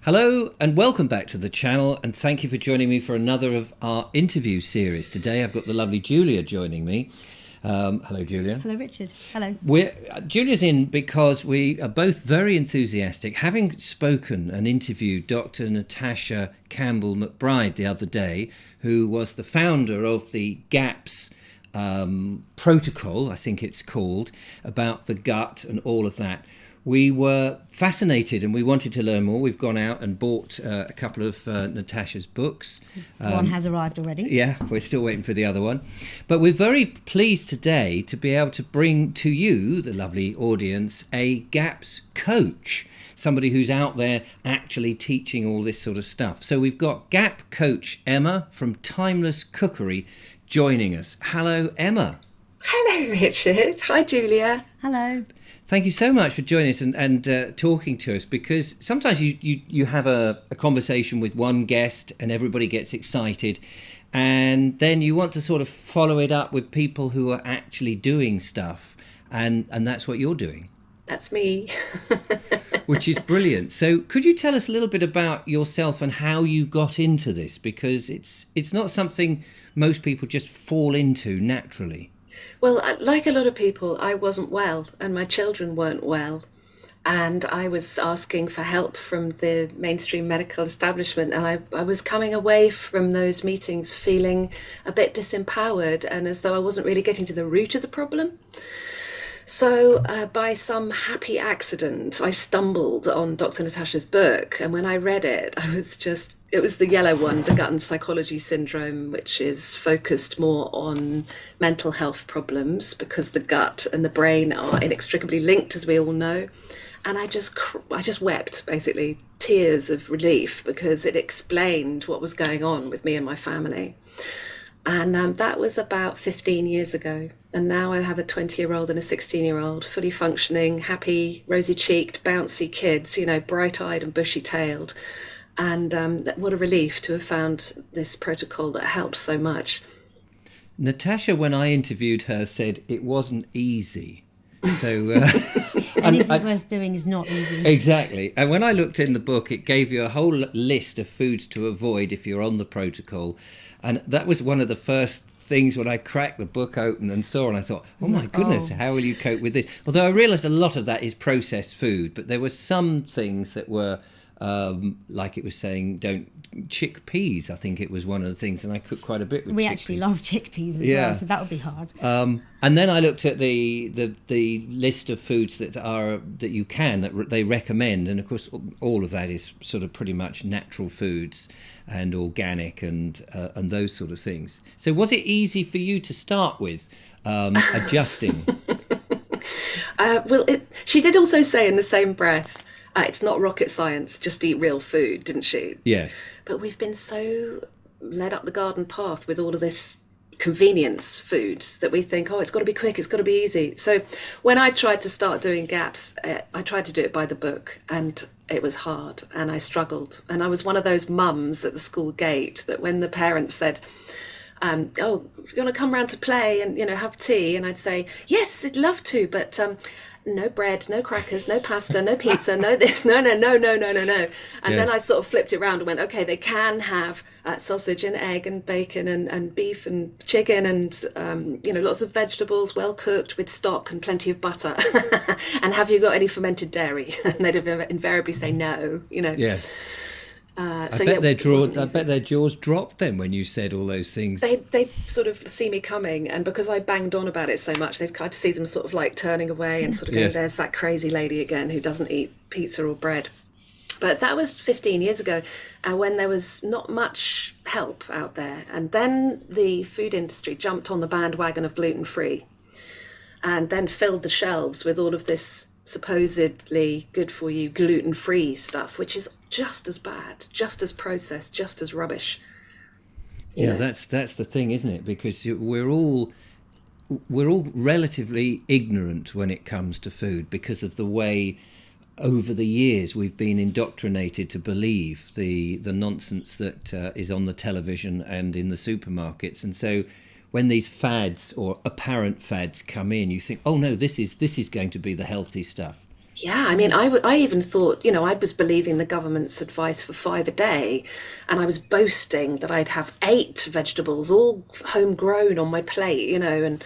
Hello and welcome back to the channel, and thank you for joining me for another of our interview series. Today I've got the lovely Julia joining me. Hello, Julia. Hello, Richard. Hello. Julia's in because we are both very enthusiastic. Having spoken and interviewed Dr Natasha Campbell McBride the other day, who was the founder of the GAPS protocol, I think it's called, about the gut and all of that. We were fascinated and we wanted to learn more. We've gone out and bought a couple of Natasha's books. One has arrived already. Yeah, we're still waiting for the other one. But we're very pleased today to be able to bring to you, the lovely audience, a GAPS coach. Somebody who's out there actually teaching all this sort of stuff. So we've got GAP coach Emma from Timeless Cookery joining us. Hello, Emma. Hello, Richard. Hi, Julia. Hello. Thank you so much for joining us and talking to us, because sometimes you have a conversation with one guest and everybody gets excited, and then you want to sort of follow it up with people who are actually doing stuff, and that's what you're doing. That's me. Which is brilliant. So could you tell us a little bit about yourself and how you got into this? Because it's not something most people just fall into naturally. Well, like a lot of people, I wasn't well and my children weren't well. And I was asking for help from the mainstream medical establishment. And I was coming away from those meetings feeling a bit disempowered and as though I wasn't really getting to the root of the problem. So by some happy accident, I stumbled on Dr. Natasha's book. And when I read it, it was the yellow one, The Gut and Psychology Syndrome, which is focused more on mental health problems because the gut and the brain are inextricably linked, as we all know. And I just wept, basically, tears of relief, because it explained what was going on with me and my family. And that was about 15 years ago. And now I have a 20-year-old and a 16-year-old, fully functioning, happy, rosy-cheeked, bouncy kids, bright-eyed and bushy-tailed. And what a relief to have found this protocol that helps so much. Natasha, when I interviewed her, said it wasn't easy. So anything worth doing is not easy. Exactly. And when I looked in the book, it gave you a whole list of foods to avoid if you're on the protocol. And that was one of the first things when I cracked the book open and saw, and I thought, oh my goodness, how will you cope with this? Although I realised a lot of that is processed food, but there were some things that were, like it was saying, don't chickpeas. I think it was one of the things, and I cooked quite a bit with chickpeas. We actually love chickpeas as well, so that would be hard. And then I looked at the list of foods that they recommend, and of course all of that is sort of pretty much natural foods and organic and those sort of things. So was it easy for you to start with adjusting? She did also say in the same breath, it's not rocket science, just eat real food, didn't she? Yes. But we've been so led up the garden path with all of this convenience foods that we think, it's got to be quick, it's got to be easy. So when I tried to start doing GAPS, I tried to do it by the book, and it was hard and I struggled. And I was one of those mums at the school gate that when the parents said, you want to come round to play and, have tea? And I'd say, yes, I'd love to, but no bread, no crackers, no pasta, no pizza, no this, no. And yes. Then I sort of flipped it around and went, okay, they can have sausage and egg and bacon and beef and chicken and, lots of vegetables, well cooked with stock and plenty of butter. And have you got any fermented dairy? And they'd invariably say no, Yes. I bet their jaws dropped then when you said all those things. They sort of see me coming, and because I banged on about it so much, I'd see them sort of like turning away and sort of going, there's that crazy lady again who doesn't eat pizza or bread. But that was 15 years ago, when there was not much help out there. And then the food industry jumped on the bandwagon of gluten-free and then filled the shelves with all of this supposedly good for you gluten-free stuff, which is just as bad, just as processed, just as rubbish. That's the thing, isn't it? Because we're all relatively ignorant when it comes to food because of the way over the years we've been indoctrinated to believe the nonsense that is on the television and in the supermarkets. And so when these fads or apparent fads come in, you think, oh no, this is going to be the healthy stuff. Yeah, I mean, I even thought, I was believing the government's advice for 5 a day, and I was boasting that I'd have 8 vegetables, all homegrown on my plate, and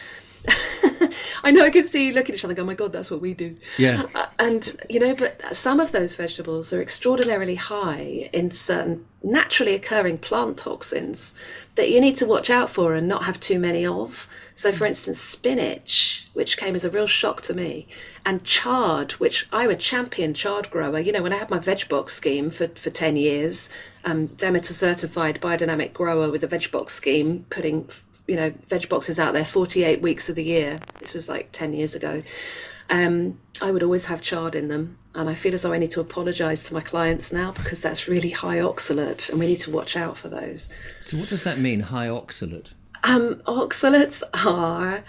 I know I can see you looking at each other and go, oh my God, that's what we do. Yeah. But some of those vegetables are extraordinarily high in certain naturally occurring plant toxins that you need to watch out for and not have too many of. So, for instance, spinach, which came as a real shock to me, and chard, which I'm a champion chard grower. When I had my veg box scheme for 10 years, Demeter certified biodynamic grower with a veg box scheme, putting veg boxes out there 48 weeks of the year. This was like 10 years ago. I would always have chard in them. And I feel as though I need to apologise to my clients now because that's really high oxalate and we need to watch out for those. So what does that mean, high oxalate? Oxalates are...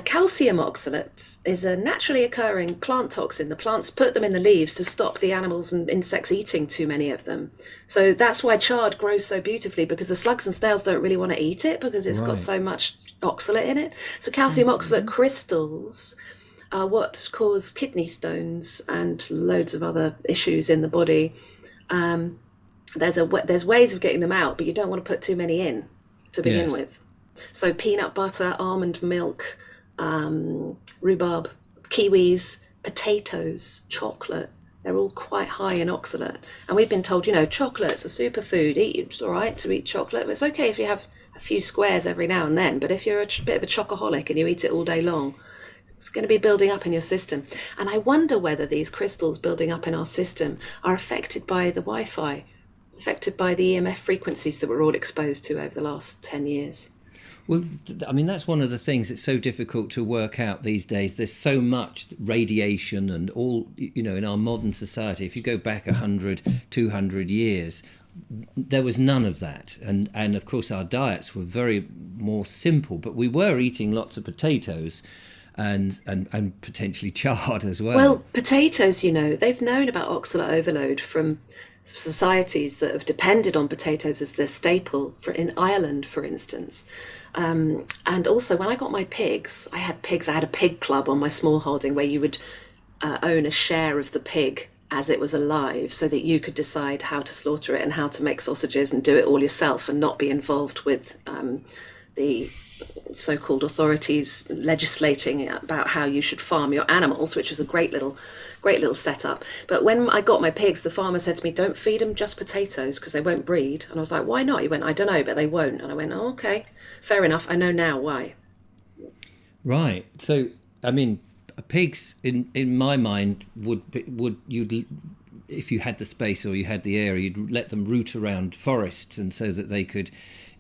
calcium oxalate is a naturally occurring plant toxin. The plants put them in the leaves to stop the animals and insects eating too many of them. So that's why chard grows so beautifully, because the slugs and snails don't really want to eat it because it's got so much oxalate in it. So calcium oxalate crystals are what cause kidney stones and loads of other issues in the body. There's ways of getting them out, but you don't want to put too many in to begin with. So peanut butter, almond milk, rhubarb, kiwis, potatoes, chocolate, they're all quite high in oxalate. And we've been told, chocolate's a superfood, it's all right to eat chocolate. It's okay if you have a few squares every now and then, but if you're a bit of a chocoholic and you eat it all day long, it's going to be building up in your system. And I wonder whether these crystals building up in our system are affected by the Wi-Fi, affected by the EMF frequencies that we're all exposed to over the last 10 years. Well, I mean, that's one of the things that's so difficult to work out these days. There's so much radiation and all, in our modern society. If you go back 100, 200 years, there was none of that. And of course, our diets were very more simple, but we were eating lots of potatoes and potentially chard as well. Well, potatoes, they've known about oxalate overload from societies that have depended on potatoes as their staple, in Ireland, for instance. And also, when I got my pigs, I had a pig club on my small holding where you would own a share of the pig as it was alive so that you could decide how to slaughter it and how to make sausages and do it all yourself and not be involved with the so-called authorities legislating about how you should farm your animals, which was a great little setup. But when I got my pigs, the farmer said to me, don't feed them just potatoes because they won't breed. And I was like, why not? He went, I don't know, but they won't. And I went, oh, okay, fair enough. I know now why. Right. So, I mean, pigs, in my mind, you'd if you had the space or you had the area, you'd let them root around forests, and so that they could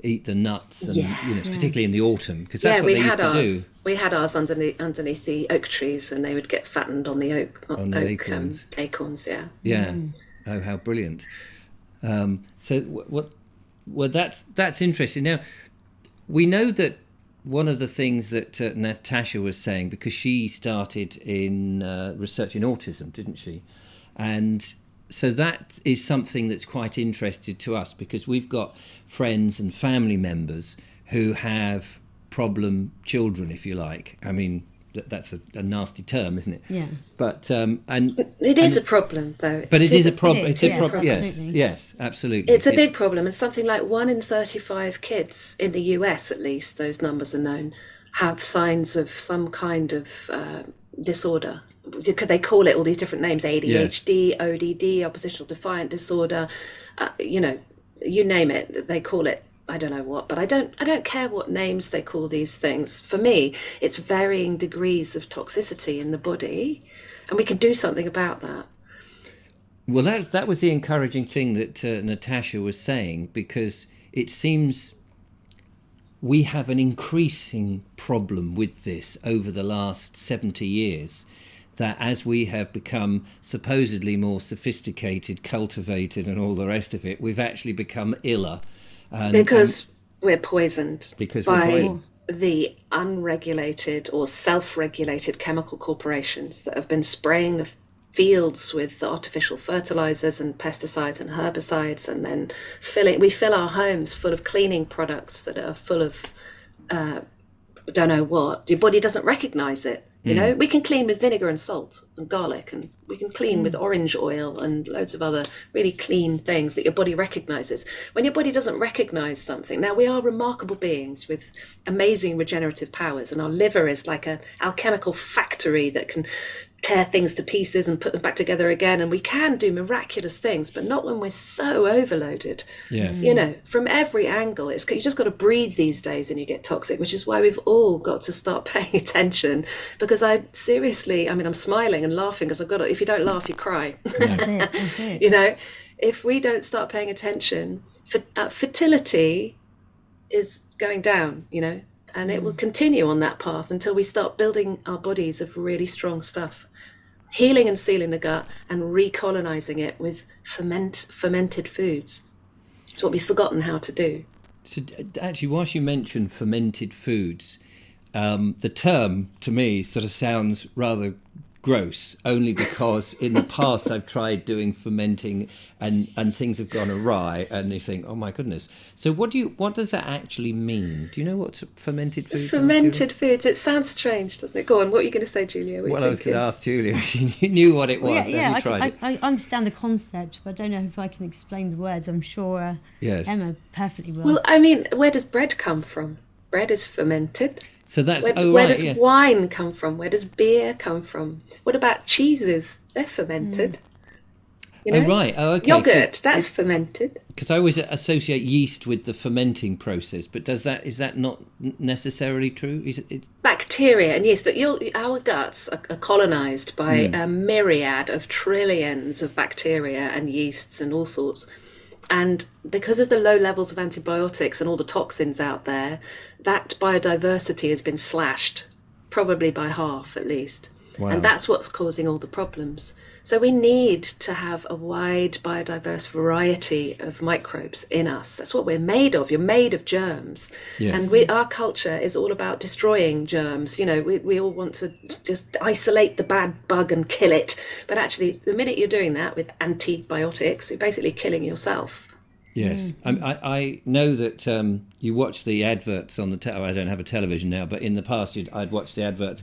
eat the nuts, and particularly in the autumn, because that's what they used to do. We had ours underneath the oak trees, and they would get fattened on the acorns. Yeah. Oh, how brilliant! Well, that's interesting. Now, we know that one of the things that Natasha was saying, because she started in research in autism, didn't she? And so that is something that's quite interesting to us, because we've got friends and family members who have problem children, if you like. I mean, that's a nasty term, isn't it? Yeah. But it is a problem, though. But it is a problem. It's a problem. Absolutely. Yes, absolutely. It's a big problem, and something like 1 in 35 kids in the US, at least, those numbers are known, have signs of some kind of disorder. They call it all these different names: ADHD, ODD, oppositional defiant disorder. You name it, they call it. I don't know what, but I don't care what names they call these things. For me, it's varying degrees of toxicity in the body, and we can do something about that. Well, that was the encouraging thing that Natasha was saying, because it seems we have an increasing problem with this over the last 70 years, that as we have become supposedly more sophisticated, cultivated, and all the rest of it, we've actually become iller. Because we're poisoned by the unregulated or self-regulated chemical corporations that have been spraying the fields with the artificial fertilizers and pesticides and herbicides, and then we fill our homes full of cleaning products that are full of don't know what. Your body doesn't recognize it. You know, we can clean with vinegar and salt and garlic, and we can clean with orange oil and loads of other really clean things that your body recognizes. When your body doesn't recognize something, now we are remarkable beings with amazing regenerative powers, and our liver is like a alchemical factory that can tear things to pieces and put them back together again, and we can do miraculous things, but not when we're so overloaded. Yes. You know, from every angle, you just got to breathe these days and you get toxic, which is why we've all got to start paying attention. Because I'm smiling and laughing because if you don't laugh, you cry. That's it. You know, if we don't start paying attention, fertility is going down, you know, and it will continue on that path until we start building our bodies of really strong stuff. Healing and sealing the gut and recolonizing it with fermented foods. It's what we've forgotten how to do. So actually, whilst you mentioned fermented foods, the term to me sort of sounds rather gross, only because in the past I've tried doing fermenting and things have gone awry, and you think, oh my goodness. So what does that actually mean? Do you know what fermented foods are? Fermented foods, it sounds strange, doesn't it? Go on, what are you going to say, Julia? Well, I was going to ask Julia if she knew what it was. I understand the concept, but I don't know if I can explain the words. I'm sure yes. Emma perfectly will. Well, I mean, where does bread come from? Bread is fermented. So that's where does wine come from? Where does beer come from? What about cheeses? They're fermented. You know? Oh right. Oh okay. Yogurt, that's fermented. Because I always associate yeast with the fermenting process, but is that not necessarily true? Is it? Bacteria and yeast, but our guts are colonized by a myriad of trillions of bacteria and yeasts and all sorts. And because of the low levels of antibiotics and all the toxins out there, that biodiversity has been slashed, probably by half at least. Wow. And that's what's causing all the problems. So we need to have a wide biodiverse variety of microbes in us. That's what we're made of. You're made of germs. Yes. And our culture is all about destroying germs. You know, we all want to just isolate the bad bug and kill it. But actually, the minute you're doing that with antibiotics, you're basically killing yourself. Yes. I know that you watch the adverts on the I don't have a television now, but in the past I'd watch the adverts,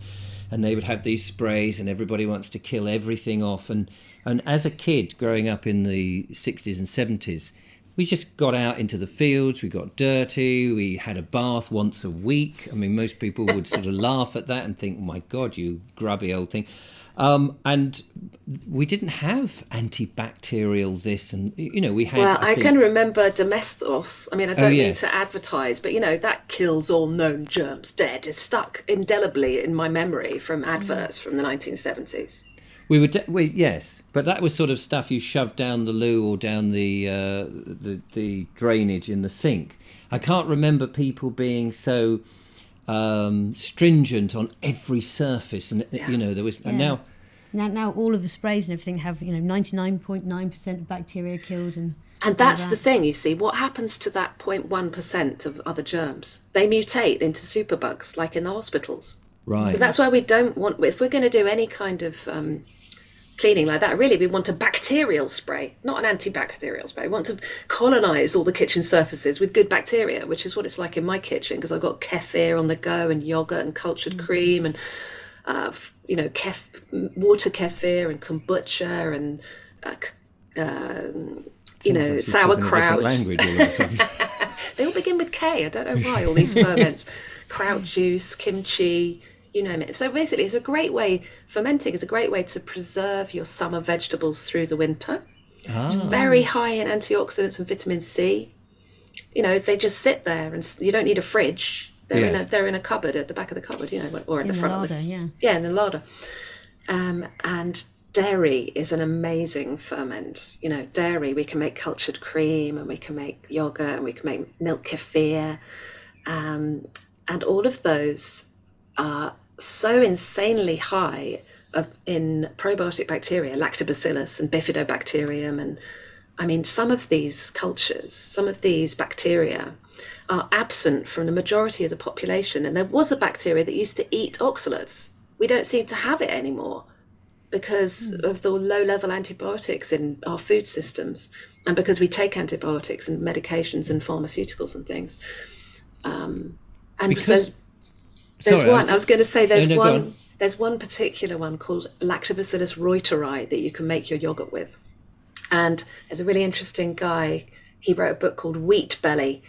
and they would have these sprays and everybody wants to kill everything off. And as a kid growing up in the 60s and 70s, we just got out into the fields, we got dirty, we had a bath once a week. I mean, most people would sort of laugh at that and think, oh my God, you grubby old thing. And we didn't have antibacterial this, and you know, we had. Well, I can remember Domestos. I mean, I don't mean to advertise, but you know, that kills all known germs dead is stuck indelibly in my memory from adverts from the 1970s. Yes, but that was sort of stuff you shoved down the loo or down the drainage in the sink. I can't remember people being so stringent on every surface, and you know, there was and now all of the sprays and everything have 99.9% of bacteria killed, and that's the thing. You see, what happens to that 0.1% of other germs? They mutate into superbugs, like in the hospitals. Right. But that's why we don't want. If we're going to do any kind of cleaning like that, really, we want a bacterial spray, not an antibacterial spray. We want to colonize all the kitchen surfaces with good bacteria, which is what it's like in my kitchen, because I've got kefir on the go and yogurt and cultured cream and water kefir and kombucha and sauerkraut. They all begin with K. I don't know why, all these ferments. Kraut juice, kimchi, you name it. So basically, fermenting is a great way to preserve your summer vegetables through the winter. It's very high in antioxidants and vitamin C. You know, they just sit there, and you don't need a fridge. They're in a cupboard at the back of the cupboard, you know, or at the front larder, of the in the larder. And dairy is an amazing ferment. You know, dairy, we can make cultured cream, and we can make yogurt, and we can make milk kefir. And all of those are so insanely high in probiotic bacteria, lactobacillus and bifidobacterium. And I mean, some of these cultures, some of these bacteria are absent from the majority of the population. And there was a bacteria that used to eat oxalates. We don't seem to have it anymore because of the low-level antibiotics in our food systems, and because we take antibiotics and medications and pharmaceuticals and things. And because, so there's one. I was going to say there's one. There's one particular one called Lactobacillus reuteri that you can make your yogurt with. And there's a really interesting guy, he wrote a book called Wheat Belly,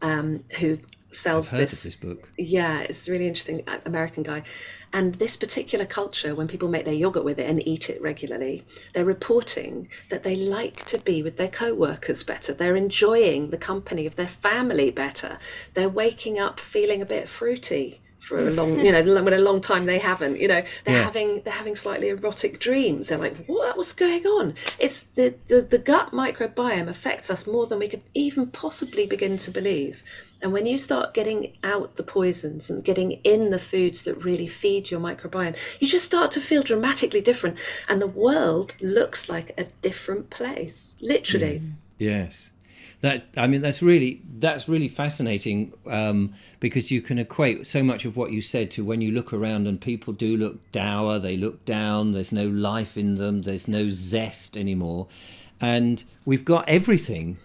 who sells I've heard of this book. Yeah, it's a really interesting American guy. And this particular culture, when people make their yogurt with it and eat it regularly, they're reporting that they like to be with their co-workers better. They're enjoying the company of their family better. They're waking up feeling a bit fruity for a long, when a long time they haven't. They're having slightly erotic dreams. They're like, what's going on? It's the gut microbiome affects us more than we could even possibly begin to believe. And when you start getting out the poisons and getting in the foods that really feed your microbiome, you just start to feel dramatically different. And the world looks like a different place, literally. Yes. That's really fascinating, because you can equate so much of what you said to when you look around and people do look dour, they look down, there's no life in them, there's no zest anymore. And we've got everything.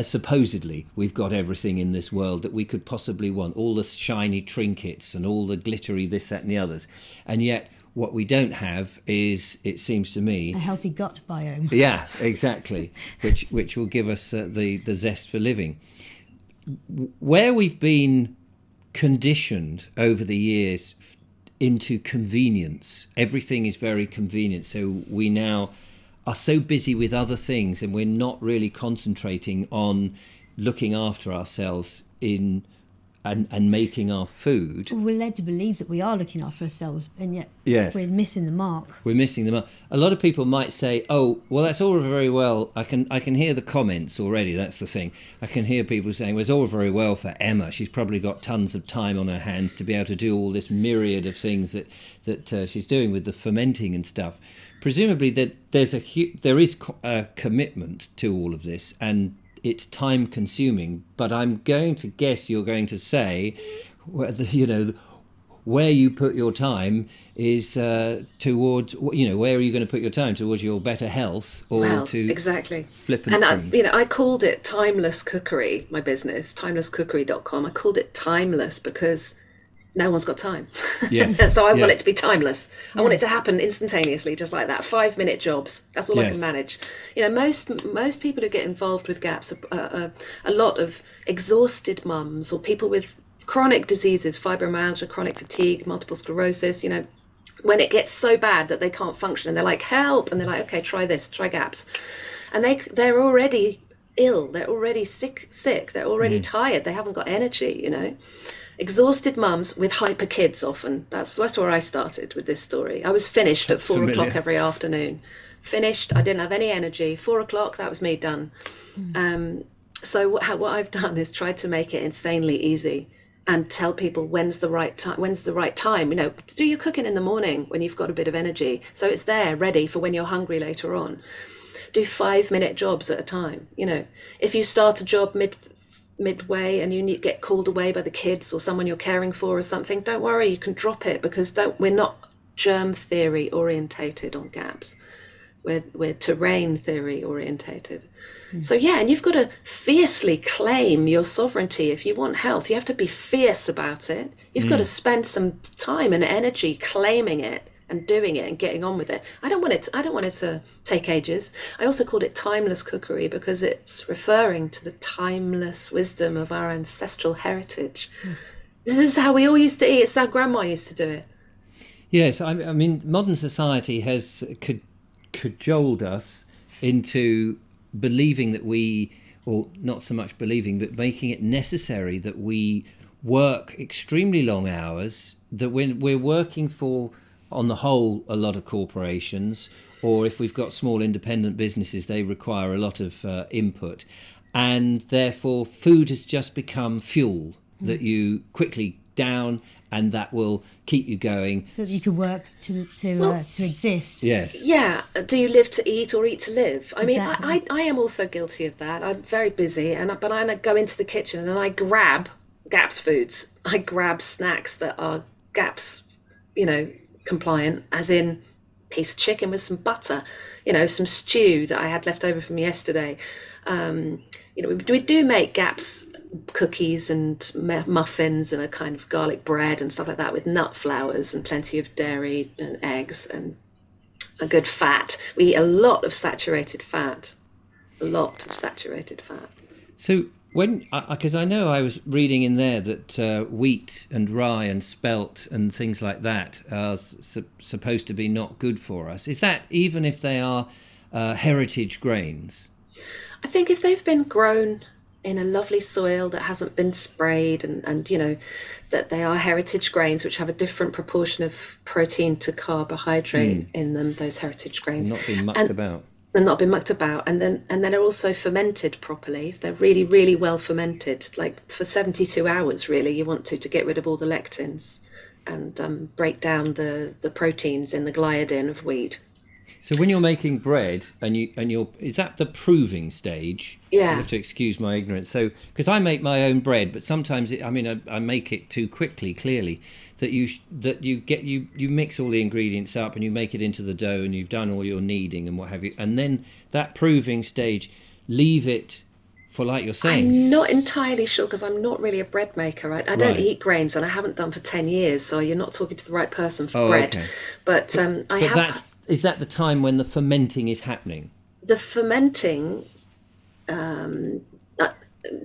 Supposedly we've got everything in this world that we could possibly want, all the shiny trinkets and all the glittery this, that and the others, and yet what we don't have is, it seems to me, a healthy gut biome. Yeah, exactly, which will give us the zest for living. Where we've been conditioned over the years into convenience, everything is very convenient, so we now are so busy with other things and we're not really concentrating on looking after ourselves and making our food. We're led to believe that we are looking after ourselves, and yet we're missing the mark. We're missing the mark. A lot of people might say, "Oh, well, that's all very well." I can hear the comments already. That's the thing. I can hear people saying, "Well, it's all very well for Emma. She's probably got tons of time on her hands to be able to do all this myriad of things that she's doing with the fermenting and stuff." Presumably, there is a commitment to all of this, and it's time consuming. But I'm going to guess you're going to say whether where you put your time is towards where are you going to put your time, towards your better health or to exactly flippant and I called it Timeless Cookery, my business, timelesscookery.com. I called it timeless because no one's got time. Yes. So I want it to be timeless. I want it to happen instantaneously, just like that. 5-minute jobs. That's all I can manage. Most people who get involved with GAPS are a lot of exhausted mums or people with chronic diseases, fibromyalgia, chronic fatigue, multiple sclerosis, when it gets so bad that they can't function and they're like, help. And they're like, okay, try this, try GAPS. And they're already ill. They're already sick. They're already tired. They haven't got energy, Exhausted mums with hyper kids often. That's where I started with this story. I was finished at 4 o'clock every afternoon. Finished, I didn't have any energy. 4 o'clock, that was me done. So what I've done is tried to make it insanely easy and tell people when's the right time. Do your cooking in the morning when you've got a bit of energy. So it's there, ready for when you're hungry later on. Do 5-minute jobs at a time. If you start a job midway and you get called away by the kids or someone you're caring for or something, don't worry, you can drop it, because we're not germ theory orientated on GAPS. We're terrain theory orientated. So and you've got to fiercely claim your sovereignty. If you want health, you have to be fierce about it. You've got to spend some time and energy claiming it and doing it and getting on with it. I don't want it to take ages. I also called it Timeless Cookery because it's referring to the timeless wisdom of our ancestral heritage. This is how we all used to eat. It's how Grandma used to do it. Yes, I mean, modern society has cajoled us into believing that or not so much believing, but making it necessary that we work extremely long hours, that when we're working for, on the whole, a lot of corporations, or if we've got small independent businesses, they require a lot of input. And therefore, food has just become fuel that you quickly down, and that will keep you going. So that you can work to exist. Yes. Yeah. Do you live to eat or eat to live? I mean, Exactly. I am also guilty of that. I'm very busy, but I go into the kitchen and I grab GAPS foods. I grab snacks that are GAPS, compliant, as in piece of chicken with some butter. some stew that I had left over from yesterday. We do make gaps cookies and muffins and a kind of garlic bread and stuff like that with nut flours and plenty of dairy and eggs and a good fat. We eat a lot of saturated fat. A lot of saturated fat. So because I know I was reading in there that wheat and rye and spelt and things like that are supposed to be not good for us. Is that even if they are heritage grains? I think if they've been grown in a lovely soil that hasn't been sprayed and that they are heritage grains which have a different proportion of protein to carbohydrate in them, those heritage grains. Not being mucked about. And not been mucked about, and then are also fermented properly. If they're really, really well fermented, like for 72 hours, really, you want to get rid of all the lectins and break down the proteins in the gliadin of wheat. So when you're making bread is that the proving stage? Yeah. You have to excuse my ignorance. So because I make my own bread, but sometimes I make it too quickly. Clearly, that you mix all the ingredients up and you make it into the dough and you've done all your kneading and what have you, and then that proving stage, leave it for, like you're saying. I'm not entirely sure because I'm not really a bread maker. I don't eat grains and I haven't done for 10 years. So you're not talking to the right person for bread. Okay. But is that the time when the fermenting is happening? The fermenting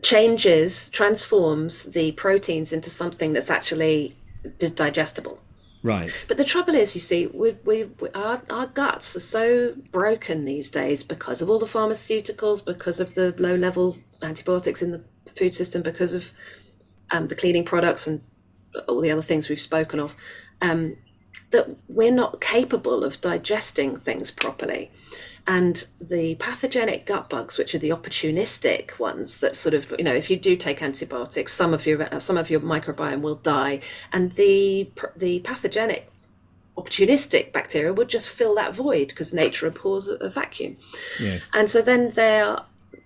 transforms the proteins into something that's actually digestible. Right. But the trouble is, you see, our guts are so broken these days because of all the pharmaceuticals, because of the low-level antibiotics in the food system, because of the cleaning products and all the other things we've spoken of, that we're not capable of digesting things properly. And the pathogenic gut bugs, which are the opportunistic ones that sort of, if you do take antibiotics, some of your microbiome will die. And the pathogenic opportunistic bacteria would just fill that void because nature abhors a vacuum. Yes. And so then they're,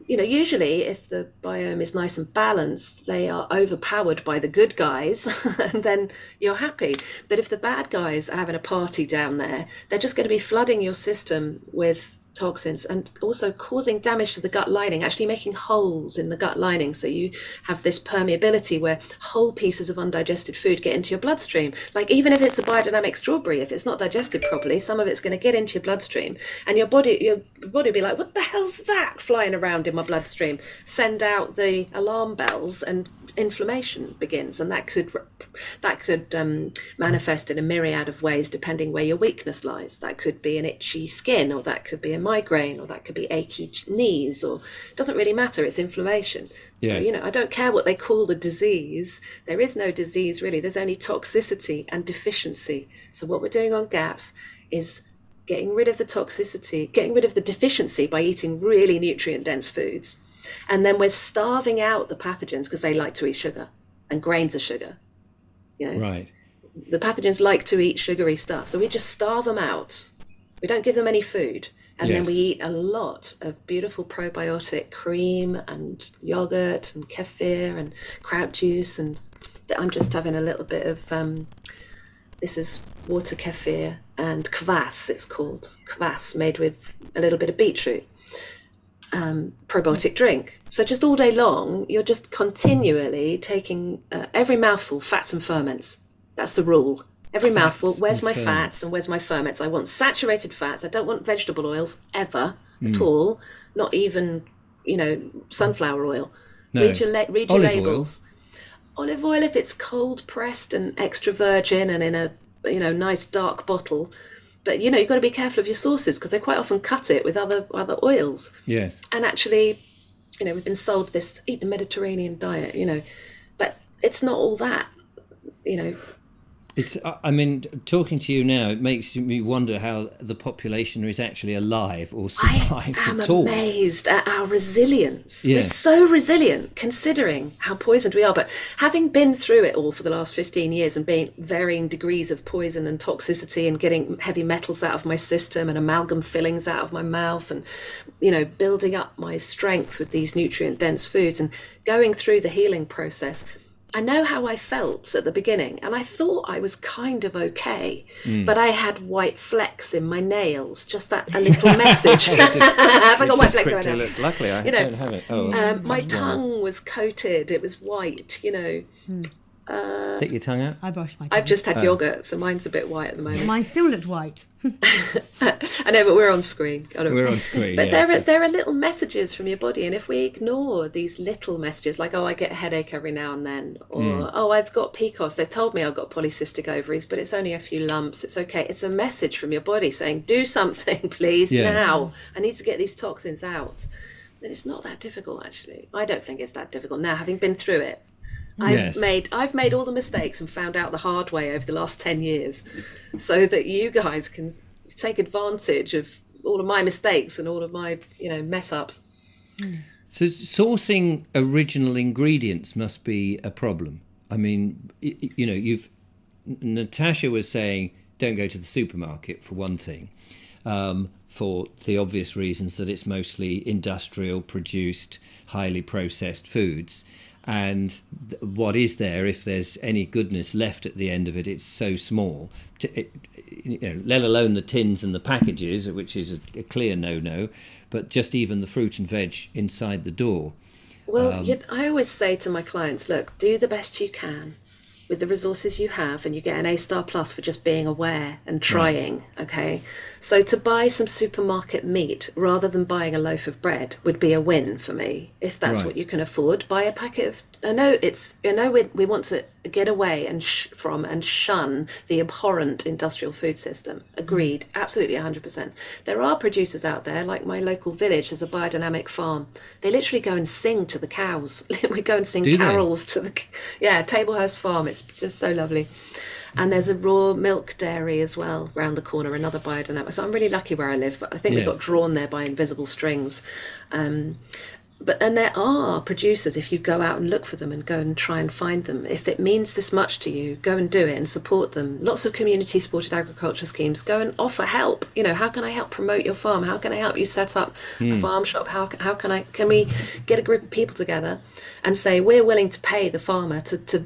usually if the biome is nice and balanced, they are overpowered by the good guys and then you're happy. But if the bad guys are having a party down there, they're just going to be flooding your system with toxins and also causing damage to the gut lining, actually making holes in the gut lining. So you have this permeability where whole pieces of undigested food get into your bloodstream. Like even if it's a biodynamic strawberry, if it's not digested properly, some of it's going to get into your bloodstream and your body will be like, what the hell's that flying around in my bloodstream? Send out the alarm bells and inflammation begins, and that could manifest in a myriad of ways depending where your weakness lies. That could be an itchy skin, or that could be a migraine, or that could be achy knees, or it doesn't really matter, it's inflammation. Yes. So I don't care what they call the disease. There is no disease really, there's only toxicity and deficiency. So what we're doing on GAPS is getting rid of the toxicity, getting rid of the deficiency by eating really nutrient dense foods. And then we're starving out the pathogens because they like to eat sugar, and grains are sugar. Right. The pathogens like to eat sugary stuff. So we just starve them out. We don't give them any food. And then we eat a lot of beautiful probiotic cream and yogurt and kefir and kraut juice. And I'm just having a little bit of, this is water kefir and kvass, it's called. Kvass, made with a little bit of beetroot. Probiotic drink. So just all day long, you're just continually taking every mouthful fats and ferments. That's the rule. Every mouthful, where's my fats and where's my ferments? I want saturated fats. I don't want vegetable oils ever at all. Not even, sunflower oil. No. Read your Olive labels. Olive oil, if it's cold pressed and extra virgin and in a nice dark bottle. But you've got to be careful of your sources because they quite often cut it with other oils. Yes. And actually, we've been sold this eat the Mediterranean diet, but it's not all that, It's. Talking to you now, it makes me wonder how the population is actually alive or survived at all. I'm amazed at our resilience. Yeah. We're so resilient, considering how poisoned we are. But having been through it all for the last 15 years and being varying degrees of poison and toxicity and getting heavy metals out of my system and amalgam fillings out of my mouth and, building up my strength with these nutrient-dense foods and going through the healing process, I know how I felt at the beginning, and I thought I was kind of okay, but I had white flecks in my nails, just that a little message. Have I got white flecks right now? Luckily, I don't have it. My tongue was coated; it was white. Stick your tongue out. I brushed my I've tongue. just had yogurt, so mine's a bit white at the moment. Mine still looked white. I know, but we're on screen. We're on screen. But yeah, there are little messages from your body, and if we ignore these little messages, like, oh, I get a headache every now and then, or oh, I've got PCOS. They've told me I've got polycystic ovaries, but it's only a few lumps. It's okay. It's a message from your body saying, do something, please, now. I need to get these toxins out. And it's not that difficult, actually. I don't think it's that difficult now, having been through it. I've made all the mistakes and found out the hard way over the last 10 years, so that you guys can take advantage of all of my mistakes and all of my mess ups. So sourcing original ingredients must be a problem. I mean, Natasha was saying don't go to the supermarket for one thing, for the obvious reasons that it's mostly industrial produced, highly processed foods. And what is there, if there's any goodness left at the end of it, it's so small, let alone the tins and the packages, which is a clear no-no, but just even the fruit and veg inside the door. Well, I always say to my clients, look, do the best you can with the resources you have, and you get an A-star plus for just being aware and trying, okay? So to buy some supermarket meat rather than buying a loaf of bread would be a win for me. If that's what you can afford, buy a packet of... I know we want to get away and from and shun the abhorrent industrial food system. Agreed, absolutely 100%. There are producers out there, like my local village, there's a biodynamic farm. They literally go and sing to the cows. We go and sing carols to the... Yeah, Tablehurst Farm, it's just so lovely. And there's a raw milk dairy as well round the corner, another biodynamic. So I'm really lucky where I live, but I think we got drawn there by invisible strings. And there are producers, if you go out and look for them and go and try and find them. If it means this much to you, go and do it and support them. Lots of community supported agriculture schemes. Go and offer help. How can I help promote your farm? How can I help you set up a farm shop? How can we get a group of people together and say we're willing to pay the farmer to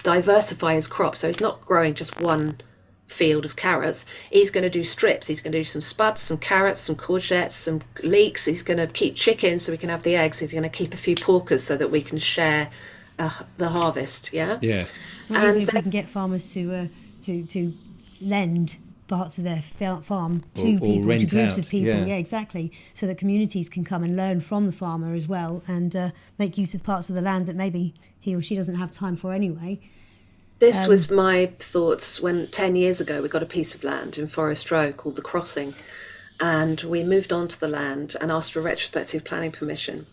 diversify his crop, so he's not growing just one field of carrots. He's going to do strips. He's going to do some spuds, some carrots, some courgettes, some leeks. He's going to keep chickens so we can have the eggs. He's going to keep a few porkers so that we can share the harvest. Yeah. Yes. Well, and if we can get farmers to lend parts of their farm to people, to groups of people, yeah, exactly, so that communities can come and learn from the farmer as well, and make use of parts of the land that maybe he or she doesn't have time for anyway. This was my thoughts when 10 years ago we got a piece of land in Forest Row called The Crossing, and we moved onto the land and asked for retrospective planning permission.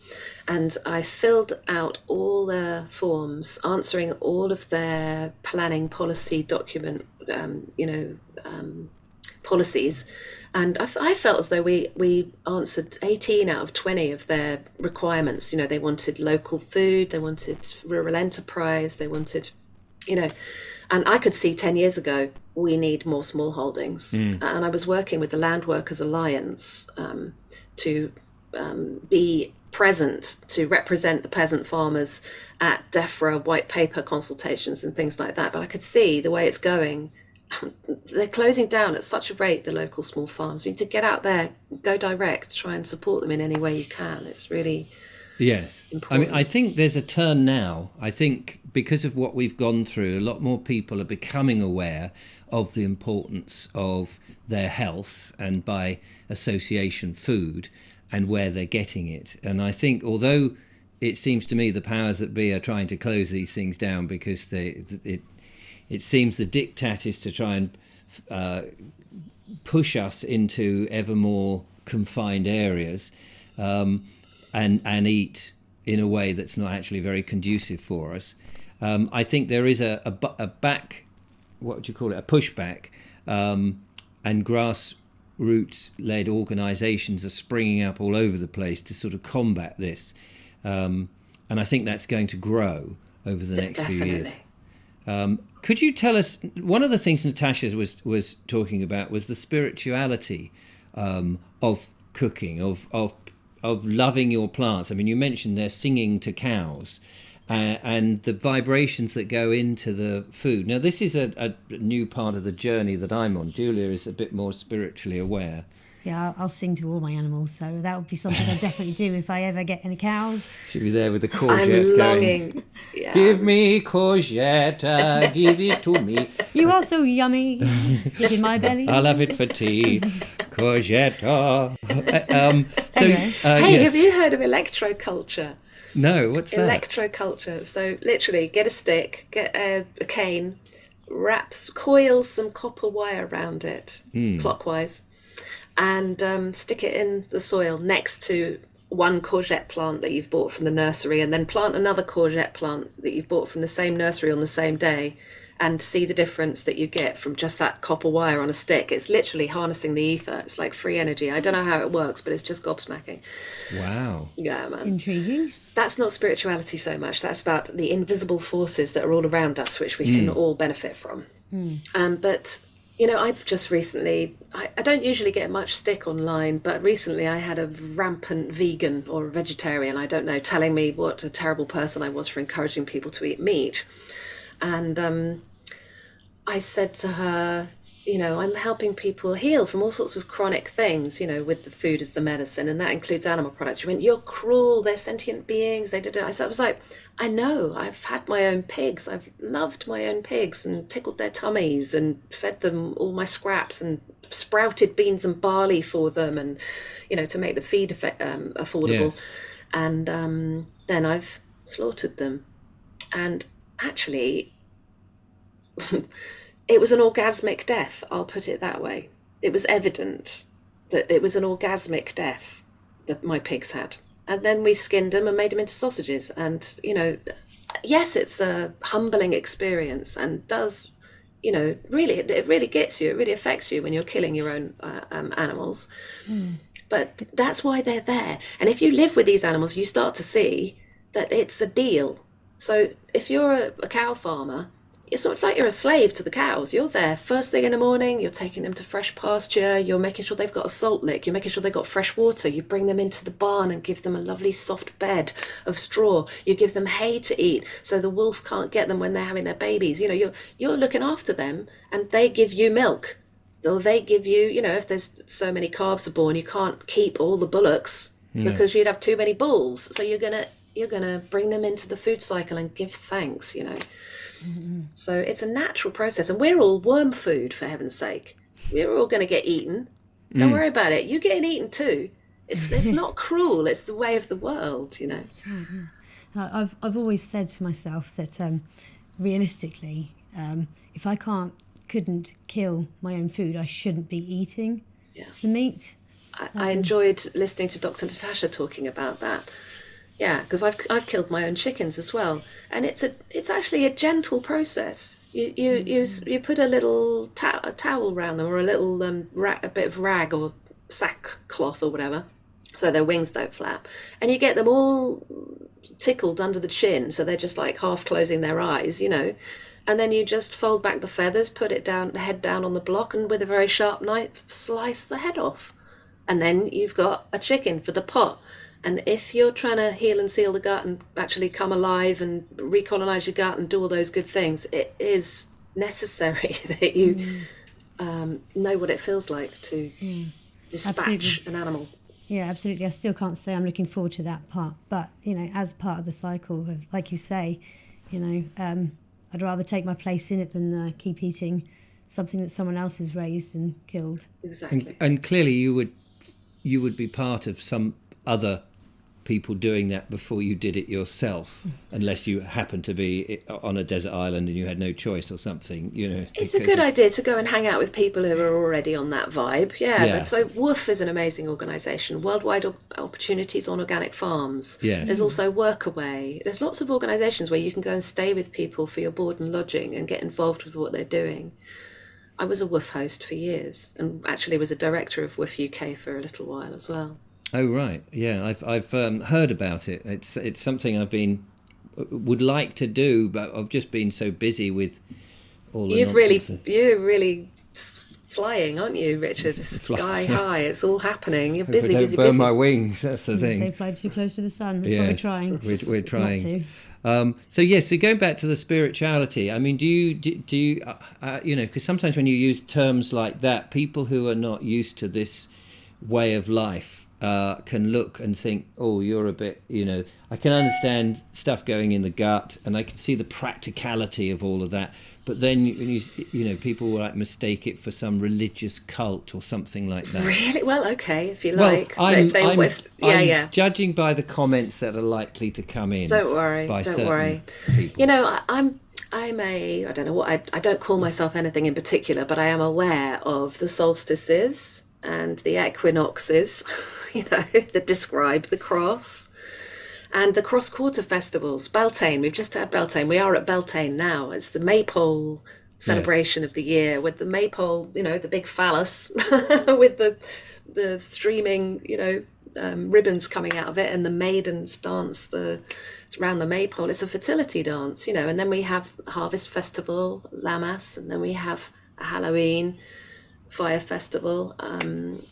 And I filled out all their forms, answering all of their planning policy document, policies. And I felt as though we answered 18 out of 20 of their requirements. They wanted local food, they wanted rural enterprise, they wanted... and I could see 10 years ago, we need more small holdings. And I was working with the Land Workers Alliance to be present, to represent the peasant farmers at DEFRA white paper consultations and things like that. But I could see the way it's going. They're closing down at such a rate, the local small farms. We need to get out there, go direct, try and support them in any way you can. It's really... Yes. important. I mean, I think there's a turn now. I think because of what we've gone through, a lot more people are becoming aware of the importance of their health and, by association, food and where they're getting it. And I think, although it seems to me the powers that be are trying to close these things down because it seems the diktat is to try and push us into ever more confined areas, and eat in a way that's not actually very conducive for us. I think there is a back, what would you call it, a pushback, and grassroots-led organisations are springing up all over the place to sort of combat this. And I think that's going to grow over the next few years. Could you tell us, one of the things Natasha was talking about was the spirituality of cooking, of loving your plants. I mean, you mentioned they're singing to cows, and the vibrations that go into the food. Now, this is a new part of the journey that I'm on. Julia is a bit more spiritually aware. Yeah, I'll sing to all my animals, so that would be something I'd definitely do if I ever get any cows. She'll be there with the courgette I'm longing. Going, give me courgette, give it to me. You are so yummy. It's in my belly. I'll have it for tea. Courgette. Anyway. Hey, have you heard of electroculture? No, what's that? Electroculture. So literally get a stick, get a cane, coil some copper wire around it, clockwise, and stick it in the soil next to one courgette plant that you've bought from the nursery, and then plant another courgette plant that you've bought from the same nursery on the same day, and see the difference that you get from just that copper wire on a stick. It's literally harnessing the ether. It's like free energy. I don't know how it works, but it's just gobsmacking. Wow. Yeah, man. Intriguing. That's not spirituality so much. That's about the invisible forces that are all around us, which we can all benefit from. But, you know, I've just recently, I don't usually get much stick online, but recently I had a rampant vegan or vegetarian, I don't know, telling me what a terrible person I was for encouraging people to eat meat. And I said to her, you know, I'm helping people heal from all sorts of chronic things, you know, with the food as the medicine, and that includes animal products. She went, you're cruel, they're sentient beings, they did it. I was like, I know, I've had my own pigs, I've loved my own pigs and tickled their tummies and fed them all my scraps and sprouted beans and barley for them, and, you know, to make the feed affordable. Yes. And then I've slaughtered them. And actually, it was an orgasmic death, I'll put it that way. It was evident that it was an orgasmic death that my pigs had. And then we skinned them and made them into sausages. And, you know, yes, it's a humbling experience and does, you know, really, it really gets you, it really affects you when you're killing your own animals. But that's why they're there. And if you live with these animals, you start to see that it's a deal. So if you're a cow farmer, it's like you're a slave to the cows. You're there first thing in the morning, you're taking them to fresh pasture, you're making sure they've got a salt lick, you're making sure they've got fresh water, you bring them into the barn and give them a lovely soft bed of straw, you give them hay to eat so the wolf can't get them when they're having their babies. You know, you're looking after them, and they give you milk. Or they give you, you know, if there's so many calves are born, you can't keep all the bullocks because you'd have too many bulls. So you're gonna bring them into the food cycle and give thanks, you know. So it's a natural process, and we're all worm food, for heaven's sake. We're all going to get eaten. Don't worry about it. You're getting eaten too. It's not cruel. It's the way of the world, you know. I've always said to myself that realistically, if I couldn't kill my own food, I shouldn't be eating the meat. I enjoyed listening to Dr Natasha talking about that. Yeah, because I've killed my own chickens as well, and it's actually a gentle process. You put a little towel around them, or a little a bit of rag or sackcloth or whatever, so their wings don't flap, and you get them all tickled under the chin, so they're just like half closing their eyes, you know, and then you just fold back the feathers, put the head down on the block, and with a very sharp knife slice the head off, and then you've got a chicken for the pot. And if you're trying to heal and seal the gut and actually come alive and recolonize your gut and do all those good things, it is necessary that you know what it feels like to dispatch an animal. Yeah, absolutely. I still can't say I'm looking forward to that part. But, you know, as part of the cycle, of, like you say, you know, I'd rather take my place in it than keep eating something that someone else has raised and killed. Exactly. And clearly you would be part of some other people doing that before you did it yourself, unless you happened to be on a desert island and you had no choice or something, you know. It's a good idea to go and hang out with people who are already on that vibe. Yeah. But so WOOF is an amazing organisation, Worldwide Opportunities on Organic Farms. Yes. There's also Workaway. There's lots of organisations where you can go and stay with people for your board and lodging and get involved with what they're doing. I was a WOOF host for years, and actually was a director of WOOF UK for a little while as well. Oh right, yeah, I've heard about it. It's something would like to do, but I've just been so busy with all the You've nonsense. really flying, aren't you, Richard? Sky high. It's all happening. You're busy, if I don't busy, burn busy. my wings, that's the thing. They fly too close to the sun. That's what we're trying. We're trying. Not to. So going back to the spirituality, I mean, do you because sometimes when you use terms like that, people who are not used to this way of life can look and think, oh, you're a bit, I can understand stuff going in the gut, and I can see the practicality of all of that. But then, people will mistake it for some religious cult or something like that. Really? Well, okay, if you Well, like. I'm judging by the comments that are likely to come in. Don't worry. People. I'm I don't know what, I don't call myself anything in particular, but I am aware of the solstices and the equinoxes, that describe the cross. And the cross-quarter festivals, Beltane, we've just had Beltane. We are at Beltane now. It's the maypole celebration of the year with the maypole, the big phallus with the streaming, ribbons coming out of it, and the maidens dance around the maypole. It's a fertility dance, and then we have Harvest Festival, Lammas, and then we have a Halloween fire festival. And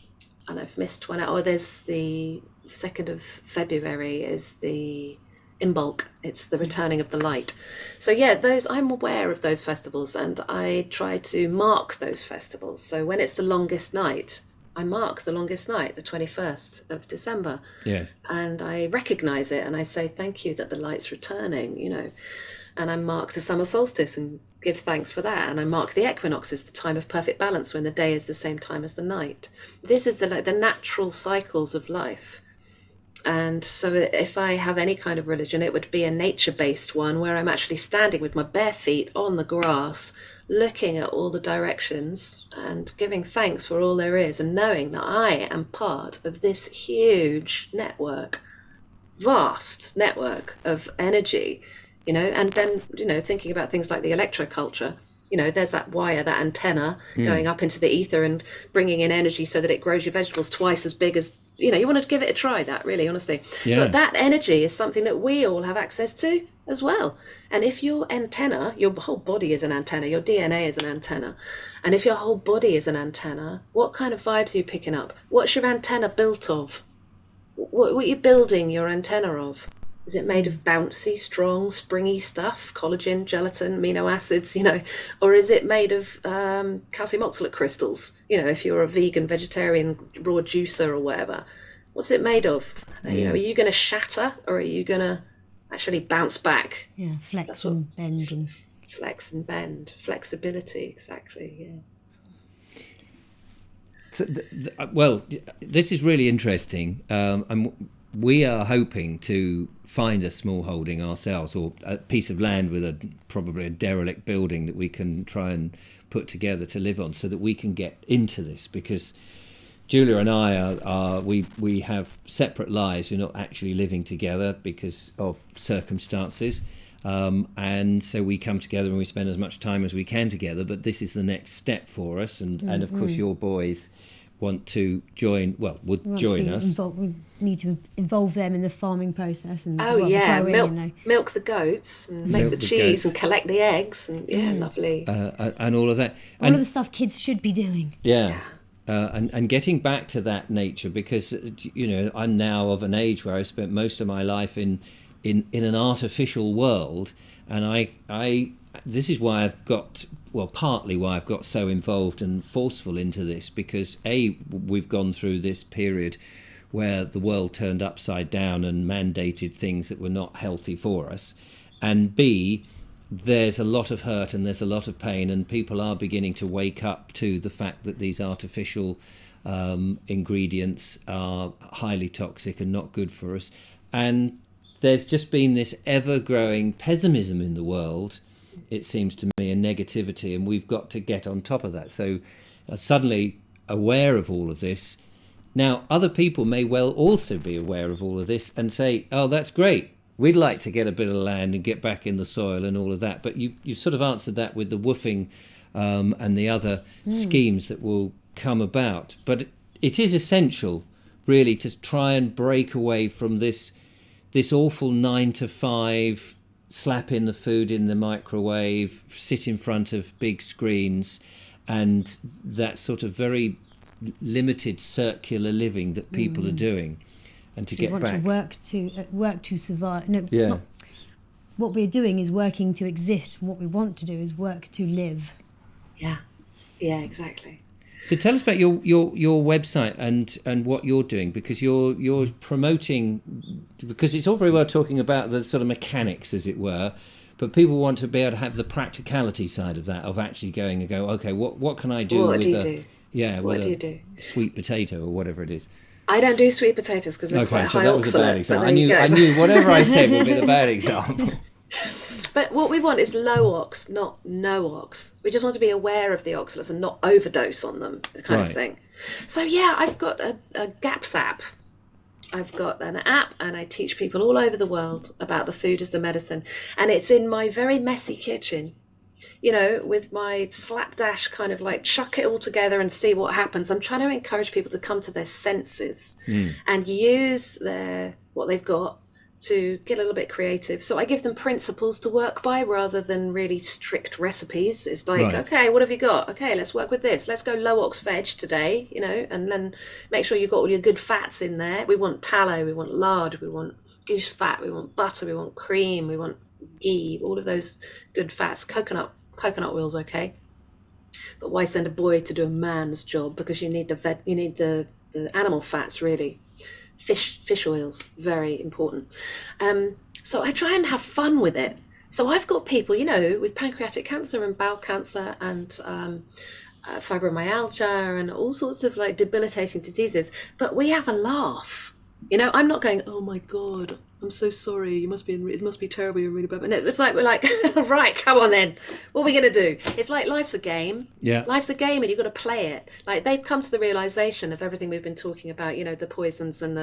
I've missed one out. Oh, there's the 2nd of February is the Imbolc. It's the returning of the light. So I'm aware of those festivals, and I try to mark those festivals. So when it's the longest night, I mark the longest night, the 21st of December. Yes. And I recognize it, and I say thank you that the light's returning, and I mark the summer solstice and give thanks for that. And I mark the equinoxes, the time of perfect balance, when the day is the same time as the night. This is the natural cycles of life. And so if I have any kind of religion, it would be a nature-based one where I'm actually standing with my bare feet on the grass, looking at all the directions and giving thanks for all there is, and knowing that I am part of this huge network, vast network of energy, and then, thinking about things like the electroculture. There's that wire, that antenna going up into the ether and bringing in energy so that it grows your vegetables twice as big as, you want to give it a try, that really, honestly. Yeah. But that energy is something that we all have access to as well. And if your antenna, your whole body is an antenna, your DNA is an antenna. And if your whole body is an antenna, what kind of vibes are you picking up? What's your antenna built of? What are you building your antenna of? Is it made of bouncy, strong, springy stuff, collagen, gelatin, amino acids, or is it made of calcium oxalate crystals? If you're a vegan, vegetarian, raw juicer or whatever, what's it made of? Are you going to shatter, or are you going to actually bounce back? Yeah, flex and bend. Flex and bend, flexibility, exactly, yeah. So, this is really interesting. We are hoping to find a small holding ourselves, or a piece of land with probably a derelict building that we can try and put together to live on, so that we can get into this. Because Julia and I we have separate lives. We're not actually living together because of circumstances, and so we come together and we spend as much time as we can together. But this is the next step for us, and of course your boys want to join, join us. We need to involve them in the farming process. And milk the goats and make the cheese and collect the eggs and lovely. And all of that. All of the stuff kids should be doing. Yeah. And getting back to that nature, because, I'm now of an age where I spent most of my life in an artificial world, and I this is why partly why I've got so involved and forceful into this, because we've gone through this period where the world turned upside down and mandated things that were not healthy for us, and B, there's a lot of hurt and there's a lot of pain, and people are beginning to wake up to the fact that these artificial ingredients are highly toxic and not good for us. And there's just been this ever-growing pessimism in the world, it seems to me, and negativity, and we've got to get on top of that. So suddenly aware of all of this. Now, other people may well also be aware of all of this and say, oh, that's great. We'd like to get a bit of land and get back in the soil and all of that. But you sort of answered that with the woofing and the other schemes that will come about. But it is essential, really, to try and break away from this awful 9 to 5, slap in the food in the microwave, sit in front of big screens, and that sort of very limited circular living that people are doing, and to so get you want back to work to survive. No, yeah. what we're doing is working to exist. What we want to do is work to live. Yeah, exactly. So tell us about your website and what you're doing, because you're promoting, because it's all very well talking about the sort of mechanics, as it were, but people want to be able to have the practicality side of that, of actually going and go, okay, what can I do What with do you do? Yeah, What with do a you do? sweet potato or whatever it is. I don't do sweet potatoes because they're quite So high that was a bad oxalate. example. But there you go. I knew whatever I said would be the bad example. But what we want is low ox, not no ox. We just want to be aware of the oxalates and not overdose on them, kind of thing. So yeah, I've got a GAPS app. I've got an app, and I teach people all over the world about the food as the medicine. And it's in my very messy kitchen, with my slapdash kind of like chuck it all together and see what happens. I'm trying to encourage people to come to their senses and use what they've got to get a little bit creative. So I give them principles to work by rather than really strict recipes. It's like, okay, what have you got? Okay, let's work with this. Let's go low ox veg today, and then make sure you've got all your good fats in there. We want tallow, we want lard, we want goose fat, we want butter, we want cream, we want ghee, all of those good fats. Coconut oil's okay. But why send a boy to do a man's job? Because you need the animal fats, really. Fish oils, very important. So I try and have fun with it. So I've got people, with pancreatic cancer and bowel cancer and fibromyalgia and all sorts of like debilitating diseases, but we have a laugh. I'm not going, oh my God, I'm so sorry. It must be terrible. You're really bad. No, it's like, we're like, right, come on then. What are we going to do? It's like life's a game. Yeah. Life's a game and you've got to play it. Like they've come to the realization of everything we've been talking about, the poisons and